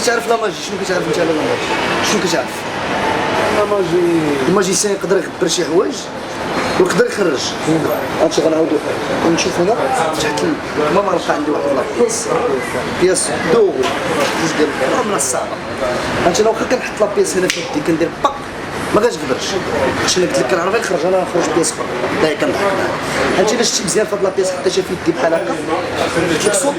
كتعرف لا ماجي؟ شنو كتعرف انت على لا ماجي؟ شنو كتعرف؟ ماجي الماجيسيان يقدر يخبر شي حوايج ويقدر يخرج. هادشي غنعاودو ونشوف هنا تحت الماما لقى عندي واحد لابيس، بياس دوغو جوج ديال الكره من الصعبه. هانت انا واخا كنحط لابيس هنا في يدي كندير باك ما غاتقدرش، باش انا قلت لك كنعرف نخرج انا نخرج بياس اخرى داير كنضحك معاك. هانت الا شتي مزيان فهاد لابيس حطيتها في يدي بحال هكا قلت لك صوب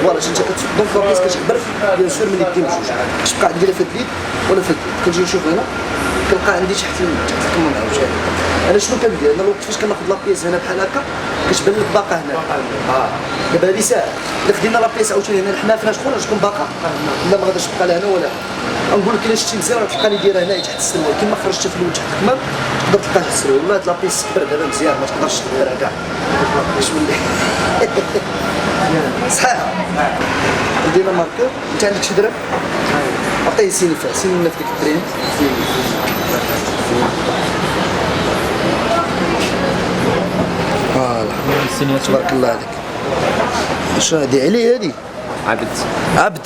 فوالا انت كتصوب دونك لابيس كتعبر بيان سور من يدي بجوج باش تبقى عندي لا في اليد ولا في اليد. كنجي نشوف هنا كنلقى عندي تحت الكمام عاوتاني. انا شنو كندير؟ انا الوقت فاش كناخذ لابيس هنا بحال هكا كتبان لك باقه هنا. دابا هادي ساهل الا خدينا لابيس عاوتاني هنا الحنا فيها شكون تكون باقه لا ما غاديش تبقى لا هنا ولا هنا. نقول لك الا شتي مزيان غتلقاني دايره هنا تحت السروال كيما خرجت في الاول تحت الكمام تقدر تلقاها تحت السروال. والله هاد لابيس كبر دابا مزيان ما تقدرش تديرها كاع باش ملي صحيح. دينا ماركور انت عندك شي درهم عطيه سيني فيها سيني لنا في ديك الدرهم. فوالا تبارك الله عليك. شنو هادي علي هادي؟ عبد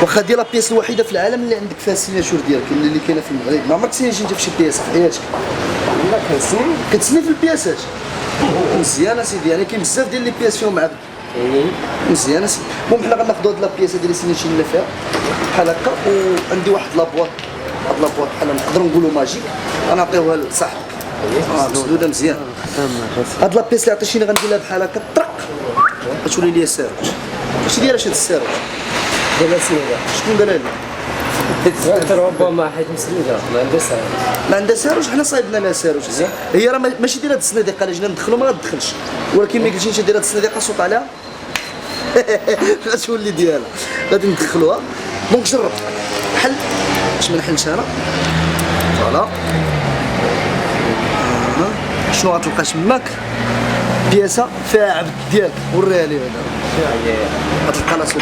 واخا دي لابيس الوحيده في العالم اللي عندك فيها السيناتور ديالك اللي كاينه في المغرب. ما عمرك سينيتي انت في شي بياس في حياتك؟ لا كتسني في البياسات مزيان اسيدي. يعني كاين بزاف ديال لي بياس فيهم عبد مزيان اسيدي. المهم حنا غناخذوا هاد لابياس هادي اللي سينيتي لنا فيها بحال هكا وعندي واحد لابواط. هاد لابواط بحال نقدروا نقولوا ماجيك غنعطيوها لصاحبك مسدوده مزيان. هاد لابيس اللي عطيتيني غندير لها بحال هكا طرق غتولي ليا ساروج. اش دايره هاد الساروج؟ دابا سيدي شكون قالها لي؟ ربما حيت مسنده ما عندها ساروج. ما عندها ساروج حنا صايبنا لها ساروج. هي راه ماشي دايره هاد الصناديق الا جينا ندخلو ما غتدخلش ولكن ملي قلتي انت دايره هاد الصناديق صوت عليها غتولي ديالها غادي ندخلوها. دونك جرب حل باش ما نحلش انا. فوالا شنو غتلقى تماك؟ بياسه فيها عبد ديالك وريها لي هنا غتلقى لا صوت.